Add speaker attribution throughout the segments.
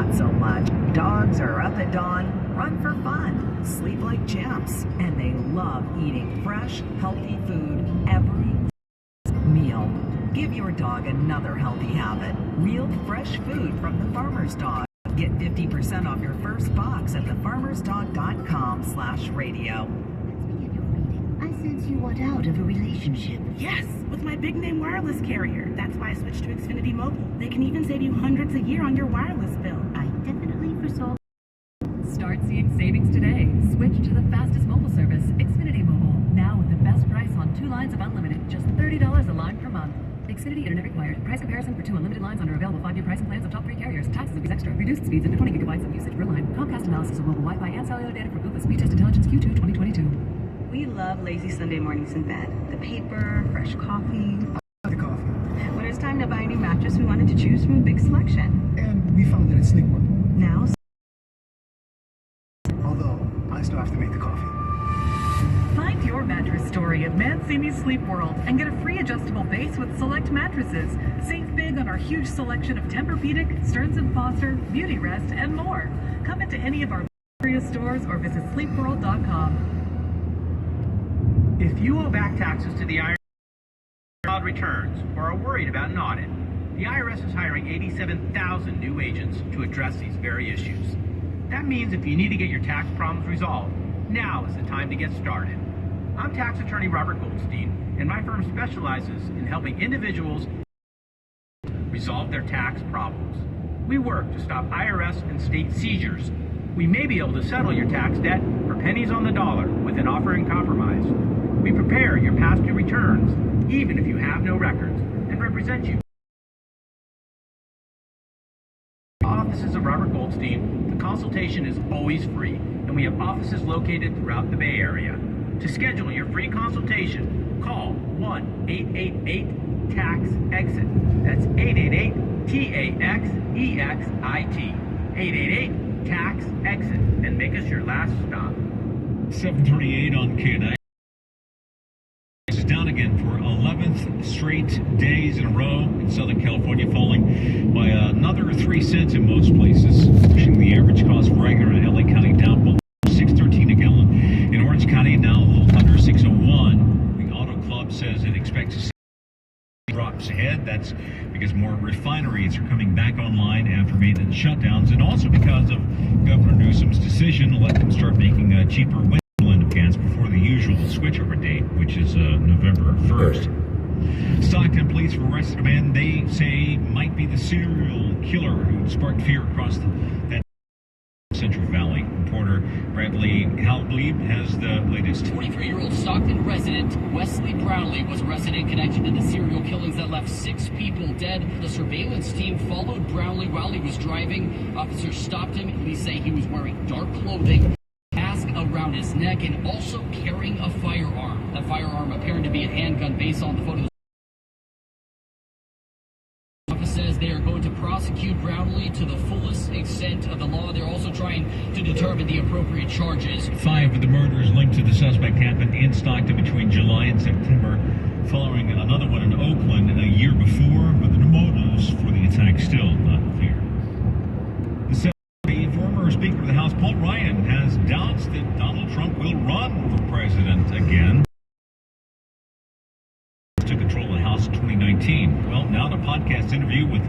Speaker 1: not so much. Dogs are up at dawn, run for fun, sleep like champs, and they love eating fresh, healthy food every meal. Give your dog another healthy habit. Real fresh food from the farmer's dog. Get 50% off your first box at thefarmersdog.com/radio.
Speaker 2: I sense you want out of a relationship.
Speaker 3: Yes, with my big name wireless carrier. That's why I switched to Xfinity Mobile. They can even save you hundreds a year on your wireless bill.
Speaker 2: I definitely foresaw.
Speaker 4: Start seeing savings today. Switch to the fastest mobile service, Xfinity Mobile. Now with the best price on 2 lines of unlimited, just $30 a line per month. Xfinity Internet required. Price comparison for 2 unlimited lines under available 5-year pricing plans of top 3 carriers. Taxes and fees extra. Reduced speeds up to 20 gigabytes of usage per line. Comcast analysis of mobile Wi-Fi and cellular data for Google Speed Test Intelligence Q2 2022.
Speaker 5: We love lazy Sunday mornings in bed. The paper, fresh coffee.
Speaker 6: The coffee.
Speaker 5: When it's time to buy a new mattress, we wanted to choose from a big selection.
Speaker 6: And we found that it's sleepwear.
Speaker 5: Now,
Speaker 6: Although, I still have to make the coffee.
Speaker 7: Find your mattress story at Mancini's Sleep World and get a free adjustable base with select mattresses. Save big on our huge selection of Tempur-Pedic, Stearns & Foster, Beauty Rest, and more. Come into any of our area stores or visit sleepworld.com.
Speaker 8: If you owe back taxes to the IRS, filed returns, or are worried about an audit, the IRS is hiring 87,000 new agents to address these very issues. That means if you need to get your tax problems resolved, now is the time to get started. I'm tax attorney Robert Goldstein, and my firm specializes in helping individuals resolve their tax problems. We work to stop IRS and state seizures. We may be able to settle your tax debt for pennies on the dollar with an offer in compromise. We prepare your past due returns, even if you have no records, and represent you. Offices of Robert Goldstein, the consultation is always free, and we have offices located throughout the Bay Area. To schedule your free consultation, call 1-888-TAX-EXIT. That's 888-TAXEXIT. 888-TAX-EXIT, and make us your last stop.
Speaker 9: 7:38 on KNI. Is down again for 11th straight days in a row in Southern California, falling by another 3 cents in most places, pushing the average cost for regular in LA County down below $6.13 a gallon. In Orange County, now a little under $6.01. The Auto Club says it expects to see drops ahead. That's because more refineries are coming back online after maintenance shutdowns, and also because of Governor Newsom's decision to let them start making a cheaper blend of gas before the usual switchover date, which is November 1st. Stockton police have arrested a man they say might be the serial killer who sparked fear across that Central Valley. Reporter Bradley Halblieb has the latest.
Speaker 10: 23-year-old Stockton resident Wesley Brownlee was arrested in connection to the serial killings that left 6 people dead. The surveillance team followed Brownlee while he was driving. Officers stopped him. Police say he was wearing dark clothing, mask around his neck, and also carrying a firearm. The firearm appearing to be a handgun based on the photos. Says they are going to prosecute Brownlee to the fullest extent of the law. They're also trying to determine the appropriate charges.
Speaker 9: 5 of the murders linked to the suspect happened in Stockton between July and September, following another one in Oakland a year before, but the motives for the attack still not clear. The former Speaker of the House, Paul Ryan, has doubts that Donald Trump will run for president again. To control the House in 2019. Well, now in a podcast interview with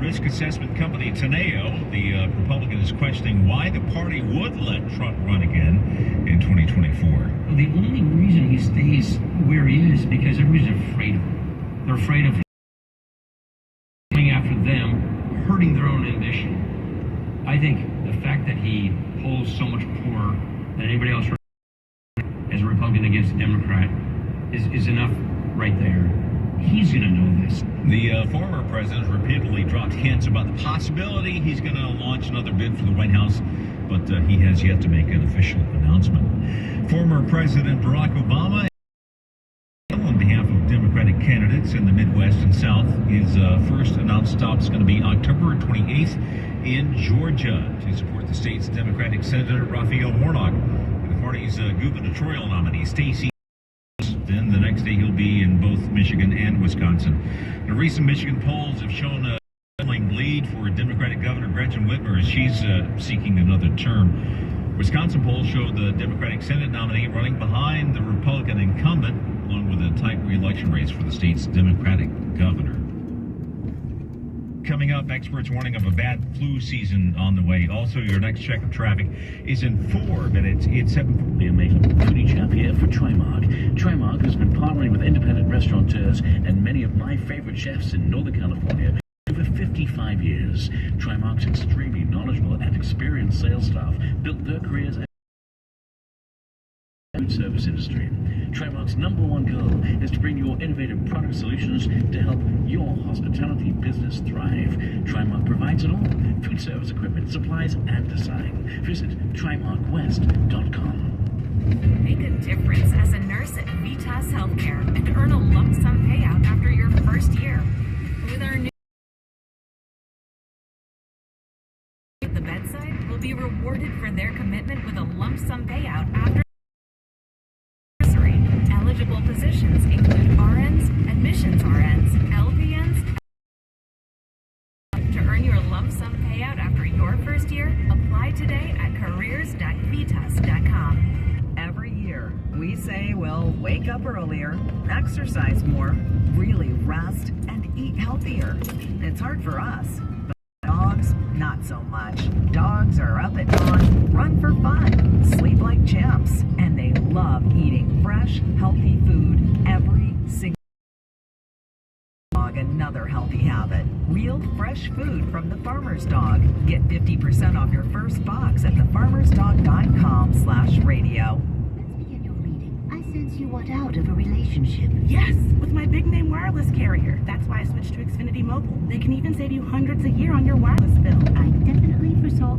Speaker 9: risk assessment company Teneo, the Republican is questioning why the party would let Trump run again in 2024.
Speaker 11: Well, the only reason he stays where he is because everybody's afraid of him. They're afraid of him going after them, hurting their own ambition. I think the fact that he polls so much poorer than anybody else as a Republican against a Democrat is enough right there. He's going to know this.
Speaker 9: The former president repeatedly dropped hints about the possibility he's going to launch another bid for the White House, but he has yet to make an official announcement. Former President Barack Obama, on behalf of Democratic candidates in the Midwest and South, his first announced stop is going to be October 28th in Georgia to support the state's Democratic Senator Raphael Warnock and the party's gubernatorial nominee Stacey. Then the next day he'll be in both Michigan and Wisconsin. The recent Michigan polls have shown a lead lead for Democratic Governor Gretchen Whitmer as she's seeking another term. Wisconsin polls show the Democratic Senate nominee running behind the Republican incumbent, along with a tight re-election race for the state's Democratic governor. Coming up, experts warning of a bad flu season on the way. Also, your next check of traffic is in 4 minutes. It's 7.
Speaker 12: The amazing foodie chap here for Trimark. Trimark has been partnering with independent restaurateurs and many of my favorite chefs in Northern California for 55 years. Trimark's extremely knowledgeable and experienced sales staff built their careers in the food service industry. Trimark's #1 goal is to bring your innovative product solutions to help your hospitality business thrive. Trimark provides it all: food service equipment, supplies, and design. Visit TrimarkWest.com.
Speaker 13: Make a difference as a nurse at Vitas Healthcare and earn a lump sum payout after your first year. With our new at the bedside will be rewarded for their commitment with a lump sum payout after eligible positions include RNs, admissions RNs, LPNs. To earn your lump sum payout after your first year, apply today at careers.vitas.com.
Speaker 1: Every year, we say we'll wake up earlier, exercise more, really rest, and eat healthier. It's hard for us, but dogs, not so much. Dogs are up at dawn, run for fun, sleep like champs, and they love eating fresh, healthy food every single dog. Another healthy habit. Real fresh food from the Farmer's Dog. Get 50% off your first box at thefarmersdog.com/radio.
Speaker 2: Let's begin your reading. I sense you want out of a relationship.
Speaker 3: Yes, with my big name wireless carrier. That's why I switched to Xfinity Mobile. They can even save you hundreds a year on your wireless bill.
Speaker 2: I definitely foresaw.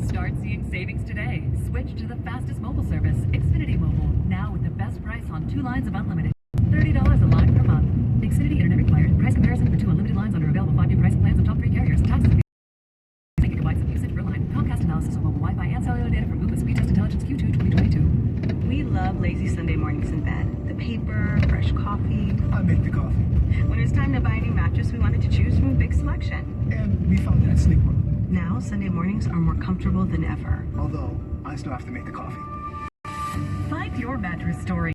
Speaker 4: Start seeing savings today. Switch to the fastest mobile service, Xfinity Mobile. Now with the best price on 2 lines of unlimited. $30 a line per month. Xfinity Internet required. Price comparison for 2 unlimited lines under available 5 new pricing plans of top 3 carriers. Taxes and 10 gigabytes of usage per line. Comcast analysis of mobile Wi-Fi and cellular data from Ookla Speed Test Intelligence Q2 2022.
Speaker 5: We love lazy Sunday mornings in bed. The paper, fresh coffee.
Speaker 6: I make the coffee.
Speaker 5: When it's time to buy a new mattress, we wanted to choose from a big selection.
Speaker 6: And we found that at Sleep World.
Speaker 5: Now, Sunday mornings are more comfortable than ever.
Speaker 6: Although, I still have to make the coffee.
Speaker 7: Find your mattress story.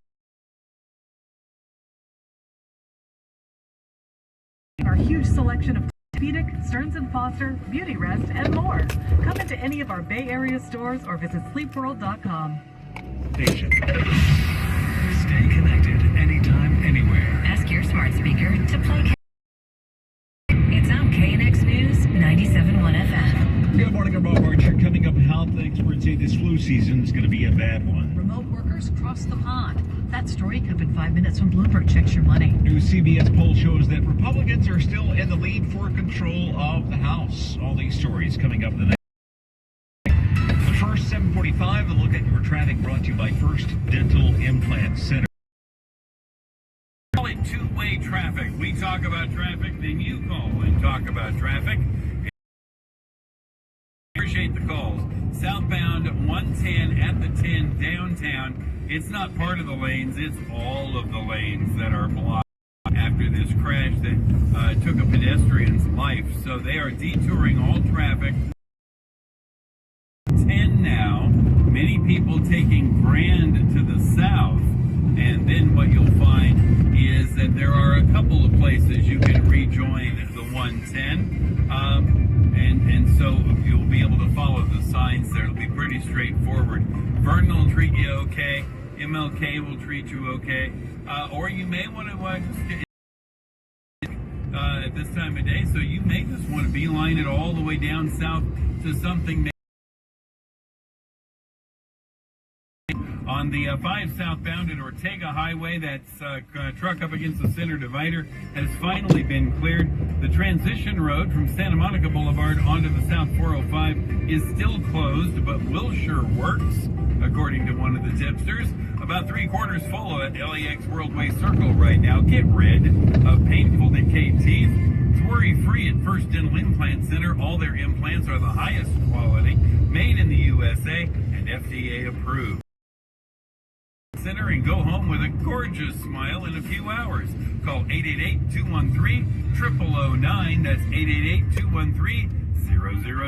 Speaker 7: Our huge selection of Tempur-Pedic, Stearns & Foster, Beauty Rest, and more. Come into any of our Bay Area stores or visit sleepworld.com.
Speaker 9: Station. Stay connected anytime, anywhere.
Speaker 13: Ask your smart speaker to play. It's on KNX News 97.1 FM.
Speaker 9: Good morning, I'm Bob Archer. Coming up, health experts say this flu season is going to be a bad one.
Speaker 4: Remote workers cross the pond. That story could have been 5 minutes when Bloomberg checks your money.
Speaker 9: New CBS poll shows that Republicans are still in the lead for control of the House. All these stories coming up in the next. But first, 7:45, a look at your traffic brought to you by First Dental Implant Center.
Speaker 14: Call it two-way traffic. We talk about traffic, then you call and talk about traffic. Appreciate the calls. Southbound 110 at the 10 downtown. It's not part of the lanes, it's all of the lanes that are blocked after this crash that took a pedestrian's life. So they are detouring all traffic. 10 now. Many people taking Grand to the south. And then what you'll find is that there are a couple of places you can rejoin the 110. And so you'll be able to follow the signs there. It'll be pretty straightforward. Vernon will treat you okay. MLK will treat you okay. Or you may want to just get at this time of day. So you may just want to beeline it all the way down south to something. On the 5 southbound at Ortega Highway, that's truck up against the center divider has finally been cleared. The transition road from Santa Monica Boulevard onto the South 405 is still closed, but Wilshire works, according to one of the tipsters. About 3/4 full at LAX Worldway Circle right now. Get rid of painful decayed teeth. It's worry-free at First Dental Implant Center. All their implants are the highest quality, made in the USA, and FDA approved. center and go home with a gorgeous smile in a few hours. Call 888-213-0009. That's 888-213-0009.